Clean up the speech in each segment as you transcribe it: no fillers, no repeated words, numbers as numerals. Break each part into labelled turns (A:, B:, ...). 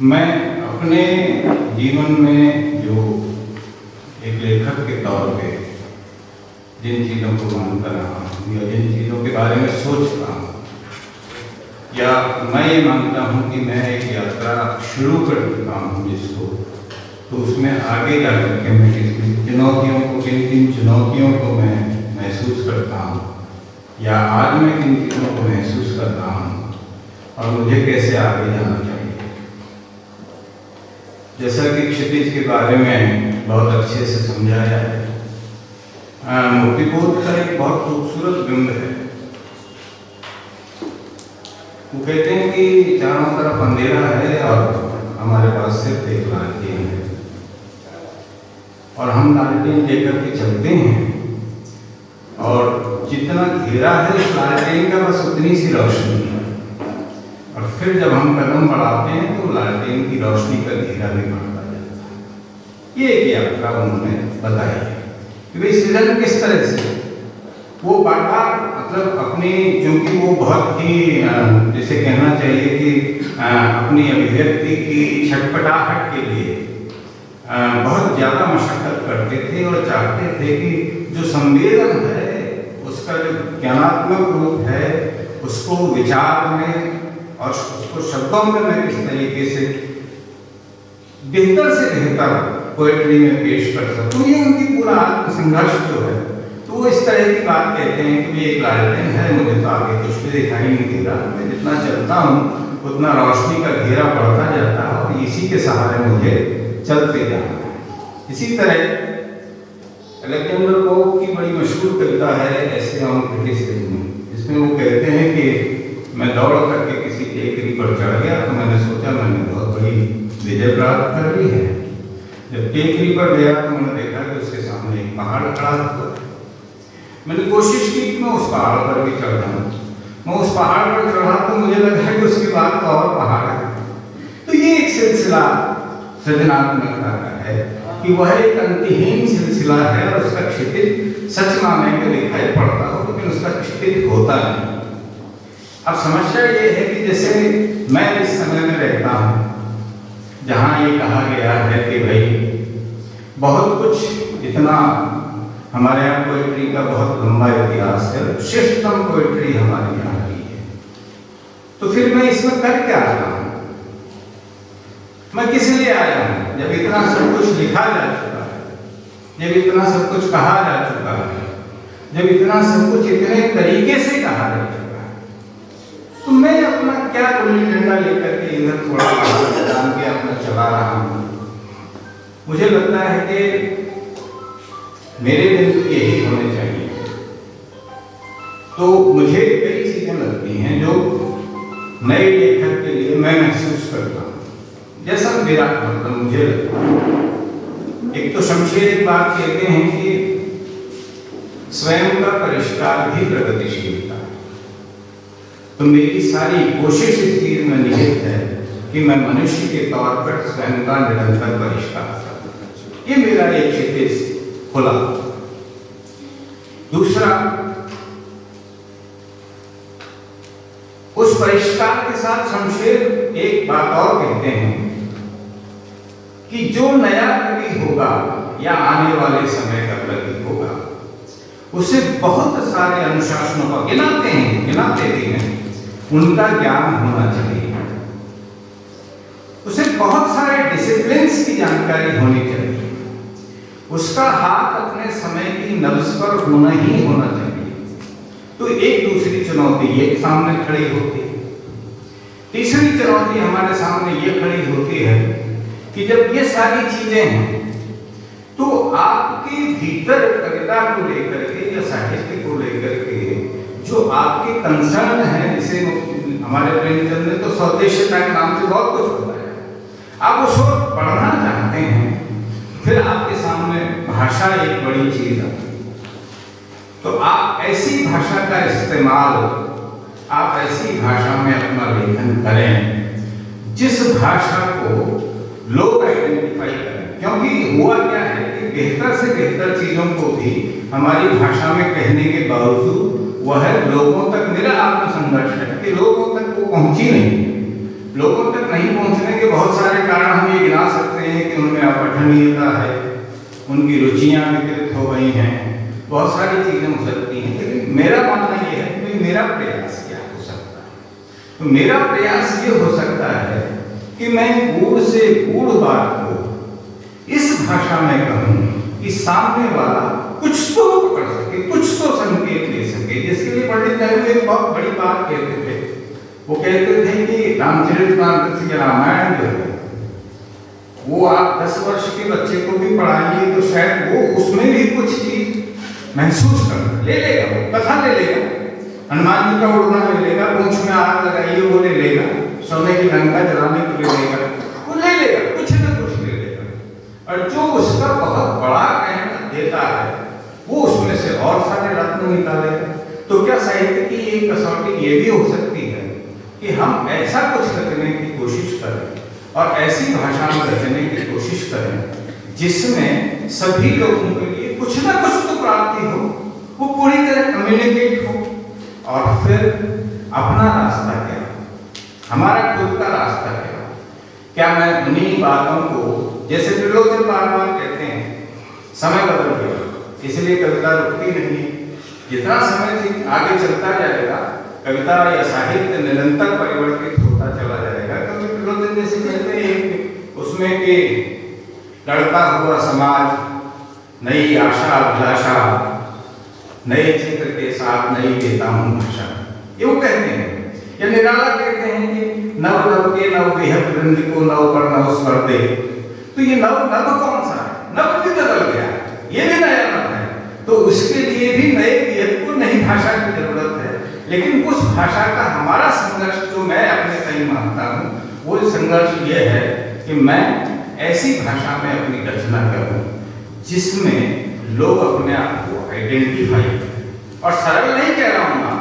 A: मैं अपने जीवन में जो एक लेखक के तौर पे जिन चीज़ों को मानता रहा हूँ या जिन चीज़ों के बारे में सोच रहा हूँ, या मैं ये मानता हूँ कि मैं एक यात्रा शुरू कर चुका हूँ जिसको, तो उसमें आगे जा करके मैं किन किन चुनौतियों को मैं महसूस करता हूँ, या आज मैं किन चीज़ों को महसूस कर रहा हूँ और मुझे कैसे आगे जाना चाहिए। जैसा कि क्षितिज के बारे में बहुत अच्छे से समझाया है, मूर्तिबोध का एक बहुत खूबसूरत बिंब है। वो कहते हैं कि चारों तरफ अंधेरा है और हमारे पास सिर्फ एक लालटेन है, और हम लालटेन लेकर के चलते हैं, और जितना घेरा है उस लालटेन का बस उतनी सी रोशनी है, और फिर जब हम कदम बढ़ाते हैं तो लालटेन की रोशनी का घेरा भी बढ़ता जाता है। ये एक यात्रा उन्होंने बताई है कि भाई सृजन किस तरह से वो बार बार मतलब अपनी, क्योंकि वो बहुत ही जैसे कहना चाहिए कि अपनी अभिव्यक्ति की छटपटाहट के लिए बहुत ज़्यादा मशक्कत करते थे और चाहते थे कि जो संवेदन है उसका जो ज्ञानात्मक रूप है उसको विचार में और उसको शब्दों में मैं किस तरीके से बेहतर से बेहतर पोएट्री में पेश कर सकूं। ये उनकी पूरा आत्मसंघर्ष जो है, तो वो इस तरह की बात कहते हैं कि एक लालटेन है, मुझे तो आगे कुछ भी दिखाई नहीं दे रहा, मैं जितना चलता हूँ उतना रोशनी का घेरा बढ़ता जाता है और इसी के सहारे मुझे चलते जाना है। इसी तरह अलेक्जेंडर पोप की बड़ी मशहूर कविता है ऐसे ऑन क्रिटिसिज्म, जिसमें वो कहते हैं कि मैं दौड़ करके किसी टेकरी पर चढ़ गया तो मैंने सोचा मैंने बहुत बड़ी विजय प्राप्त कर ली है। जब टेकरी पर गया तो मैंने देखा कि उसके सामने एक पहाड़ खड़ा हुआ। मैंने कोशिश की कि मैं उस पहाड़ पर भी चढ़ जाऊँ। मैं उस पहाड़ पर चढ़ा तो मुझे लगा कि उसके बाद तो और पहाड़ है। तो ये एक सिलसिला सृजनात्मकता का है कि वह एक अंतहीन सिलसिला है और उसका क्षितिज सच माने में दिखाई पड़ता हो लेकिन उसका क्षितिज होता नहीं। अब समस्या ये है कि जैसे मैं इस समय में रहता हूँ जहाँ ये कहा गया है कि भाई बहुत कुछ, इतना हमारे यहाँ पोएट्री का बहुत लंबा इतिहास है, श्रेष्ठतम पोएट्री हमारे यहाँ की है, तो फिर मैं इसमें कर क्या रहा हूँ? मैं किस लिए आया हूँ जब इतना सब कुछ लिखा जा चुका है, जब इतना सब कुछ कहा जा चुका है, जब इतना सब कुछ इतने तरीके से कहा जा चुका है, तो मैं अपना क्या गुल्ली डंडा लेकर के इधर थोड़ा जान के अपना चला रहा हूँ। मुझे लगता है कि मेरे बिंदु यही होने चाहिए। तो मुझे कई चीजें लगती हैं जो नए लेखक के लिए मैं महसूस करता हूँ, जैसा मेरा मतलब मुझे लगता है। एक तो शमशेर एक बात कहते हैं कि स्वयं का परिष्कार भी प्रगतिशीलता है। तो मेरी सारी कोशिश इस चीज में निहित है कि मैं मनुष्य के तौर पर स्वयं का निरंतर परिष्कार करूं। ये मेरा एक क्षितिज खुला। दूसरा, उस परिष्कार के साथ शमशेर एक बात और कहते हैं कि जो नया कवि होगा या आने वाले समय का कवि होगा उसे बहुत सारे अनुशासनों का गिनाते भी हैं, उनका ज्ञान होना चाहिए। उसे बहुत सारे डिसिप्लिन्स की जानकारी होनी चाहिए। उसका हाथ अपने समय की नब्ज पर होना ही होना चाहिए। तो एक दूसरी चुनौती ये सामने खड़ी होती है। तीसरी चुनौती हमारे सामने ये खड़ी होती है कि जब ये सारी चीजें हैं तो आपके भीतर कविता को लेकर के या साहित्य को लेकर के जो आपके कंसर्न है, जिसे हमारे प्रेमचंद ने तो स्वदेशियता के नाम से बहुत कुछ बताया, आप उस ओर पढ़ना चाहते हैं, फिर आपके सामने भाषा एक बड़ी चीज है। तो आप ऐसी भाषा का इस्तेमाल, आप ऐसी भाषा में अपना लेखन करें जिस भाषा को लोग आइडेंटिफाई करें। क्योंकि हुआ क्या है कि बेहतर से बेहतर चीजों को भी हमारी भाषा में कहने के बावजूद वह लोगों तक, मेरा आत्मसंघर्ष है कि लोगों तक वो पहुंची नहीं। लोगों तक नहीं पहुंचने के बहुत सारे कारण हम ये गिना सकते हैं कि उनमें अपठनीयता है, उनकी रुचियां विकृत हो गई हैं, बहुत सारी चीजें हो सकती हैं। लेकिन मेरा मानना यह है कि मेरा प्रयास क्या हो सकता है। तो मेरा प्रयास ये हो सकता है कि मैं गूढ़ से गूढ़ बात को इस भाषा में कहूँ कि सामने वाला कुछ तो पकड़ सके, कुछ तो संकेत ले सके। जिसके लिए पंडित नेहरू एक बहुत बड़ी बात कहते थे। वो कहते थे कि रामचरितमानस या रामायण जो है वो आप 10 वर्ष के बच्चे को भी पढ़ाएंगे तो शायद वो उसमें भी कुछ चीज महसूस कर ले लेगा, वो कथा ले लेगा, हनुमान जी का उड़ना ले लेगा, पूंछ में आग लगाइए वो ले लेगा, सोने की लंका जलाने को ले लेगा, वो ले लेगा, कुछ ना कुछ ले लेगा। और जो उसका बहुत बड़ा कहना देता है वो उसमें से और सारे रत्न निकालेगा। तो क्या साहित्य की एक कसौटी ये भी हो सकती है कि हम ऐसा कुछ रचने की कोशिश करें और ऐसी भाषा में रचने की कोशिश करें जिसमें सभी लोगों के लिए कुछ ना कुछ तो प्राप्ति हो, वो पूरी तरह कम्युनिकेट हो। और फिर अपना रास्ता क्या, हमारा खुद का रास्ता क्या मैं उन्हीं बातों को, जैसे त्रिलोचन बार बार कहते हैं समय बदल गया इसलिए कविता रुकती नहीं। जितना समय आगे चलता जाएगा कविता या साहित्य निरंतर परिवर्तित होता चला जाएगा। कभी त्रिलोचन जैसे कहते हैं उसमें कि लड़ता हुआ समाज, नई आशा अभिलाषा, नए चित्र के साथ नई देता हूँ भाषा, ये वो कहते हैं। या निराला कहते हैं कि नव नव के नव बेहद वृंद को नव पर नव स्वर दे। तो ये नव नव कौन सा है? नव भी बदल गया, ये भी नया नव है। तो उसके लिए भी नए बेहद को नई भाषा की जरूरत है। लेकिन उस भाषा का हमारा संघर्ष जो मैं अपने कहीं मानता हूँ वो संघर्ष ये है कि मैं ऐसी भाषा में अपनी रचना करूँ जिसमें लोग अपने आप को आइडेंटिफाई करें। और सरल नहीं कह रहा हूँ मैं,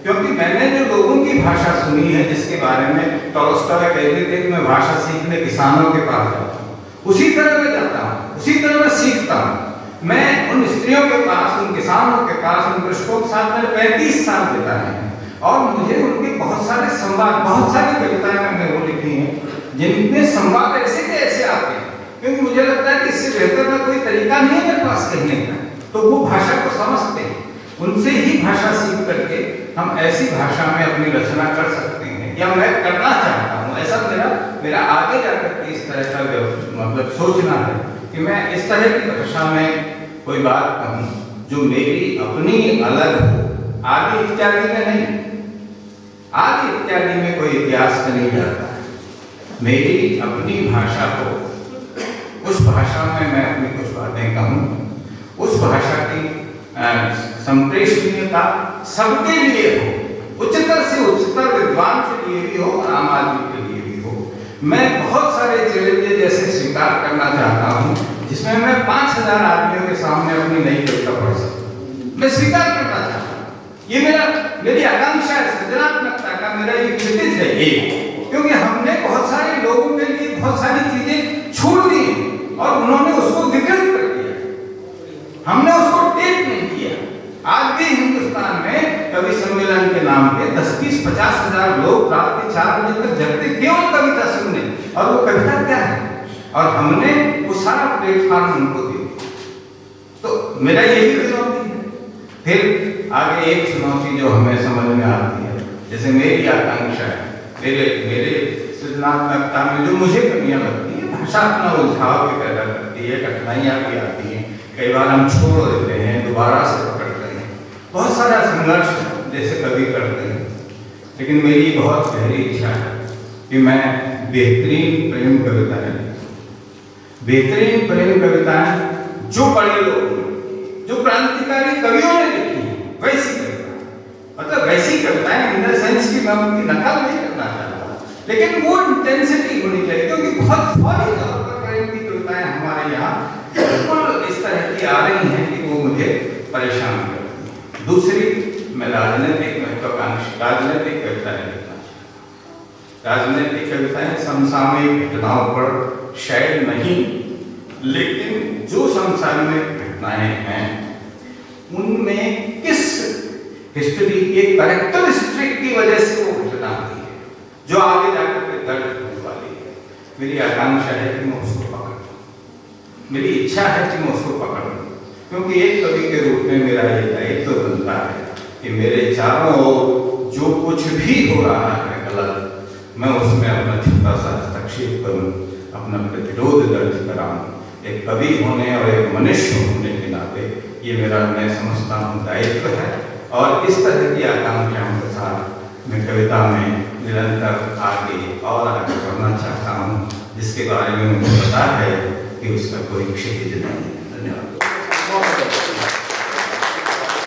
A: क्योंकि मैंने जो लोगों की भाषा सुनी है जिसके बारे में टॉलस्टॉय कहते थे कि मैं भाषा सीखने किसानों के पास जाता हूँ, उसी तरह मैं जाता हूँ, उसी तरह मैं सीखता हूँ। मैं उन स्त्रियों के पास, उन किसानों के पास, उन कृषकों के साथ मैंने 35 साल बिताए हैं और मुझे उनके बहुत सारे संवाद, बहुत सारी कविताएं मैंने वो लिखी हैं जिनमें संवाद ऐसे के ऐसे आते हैं, क्योंकि मुझे लगता है कि इससे बेहतर का कोई तरीका नहीं है मेरे पास कहने का। तो वो भाषा को समझते हैं, उनसे ही भाषा सीख करके हम ऐसी भाषा में अपनी रचना कर सकते हैं, या मैं करना चाहता हूँ। ऐसा मेरा आगे जाकर के इस तरह का मतलब सोचना है कि मैं इस तरह की भाषा में कोई बात कहूँ जो मेरी अपनी अलग हो। आदि इत्यादि में नहीं, आदि इत्यादि में कोई इतिहास नहीं जाता है। मेरी अपनी भाषा हो, उस भाषा में मैं अपनी कुछ बातें कहूँ, उस भाषा की संप्रेषणीयता सबके लिए हो, उच्चतर से उच्चतर विद्वान के लिए भी हो और आम आदमी के लिए भी हो। मैं बहुत सारे चैलेंजेस जैसे स्वीकार करना चाहता हूँ जिसमें मैं 5000 आदमियों के सामने अपनी नई कविता पढ़ सकूं। मैं स्वीकार करना चाहता हूँ, ये मेरी आकांक्षा है, सृजनात्मकता का मेरा ये क्षितिज है ये, क्योंकि हमने बहुत सारे लोगों के लिए बहुत सारी चीजें छोड़ दी और उन्होंने उसको विकृत कर दिया, हमने उसको टेप नहीं किया। आज भी हिंदुस्तान में कवि सम्मेलन के नाम पे 10, 20, 50 हजार लोग रात के 4 बजे तक जगते केवल कविता सुनने, और वो कविता क्या है, और हमने वो सारा प्लेटफॉर्म उनको दे दिया। तो मेरा यही चुनौती है। फिर आगे एक चुनौती जो हमें समझ में आती है, जैसे मेरी आकांक्षा है, मेरे सृजनात्मकता में जो मुझे कमियां लगती है, भाषा अपना उलझाव भी पैदा करती है, कठिनाइयां भी आती हैं, कई बार हम छोड़ देते हैं, दोबारा से पकड़ते हैं, बहुत सारा संघर्ष जैसे कवि करते हैं। लेकिन मेरी बहुत गहरी इच्छा है कि मैं बेहतरीन प्रेम कविताएं, बेहतरीन प्रेम कविताएं जो बड़े लोग, जो क्रांतिकारी कवियों ने लिखी है वैसी कविता, मतलब वैसी कविताएं इन द सेंस की मैं उनकी नकल नहीं करना चाहता, लेकिन वो इंटेंसिटी होनी चाहिए, क्योंकि बहुत फौरी तौर पर प्रेम की कविताएं हमारे यहाँ बिल्कुल इस तरह की आ रही हैं कि वो मुझे परेशान करती हैं। दूसरी, मैं राजनीतिक महत्वाकांक्षी राजनीतिक कविताएं लिखना चाहता हूँ। राजनीतिक कविताएं समसामयिक घटनाओं पर शायद नहीं, लेकिन जो समसामयिक घटनाएं हैं उनमें किस हिस्ट्री, एक करेक्टर हिस्ट्री की वजह से वो घटना हुई है जो आगे जाकर दर्द होने वाली है। मेरी आकांक्षा है कि मैं उसको पकड़ लूं, मेरी इच्छा है कि मैं उसको पकड़ लूं, क्योंकि एक कवि के रूप में मेरा ये दायित्व बनता है कि मेरे चारों ओर जो कुछ भी हो रहा है गलत, मैं उसमें अपना छोटा सा हस्तक्षेप करूं, अपना प्रतिरोध दर्ज कराऊं। एक कवि होने और एक मनुष्य होने के नाते ये मेरा, मैं समझता हूँ, दायित्व है। और इस तरह की आकांक्षाओं के साथ मैं कविता में निरंतर आगे और आगे बढ़ना चाहता हूँ, जिसके बारे में मुझे पता है कि उसका कोई क्षितिज नहीं है। धन्यवाद।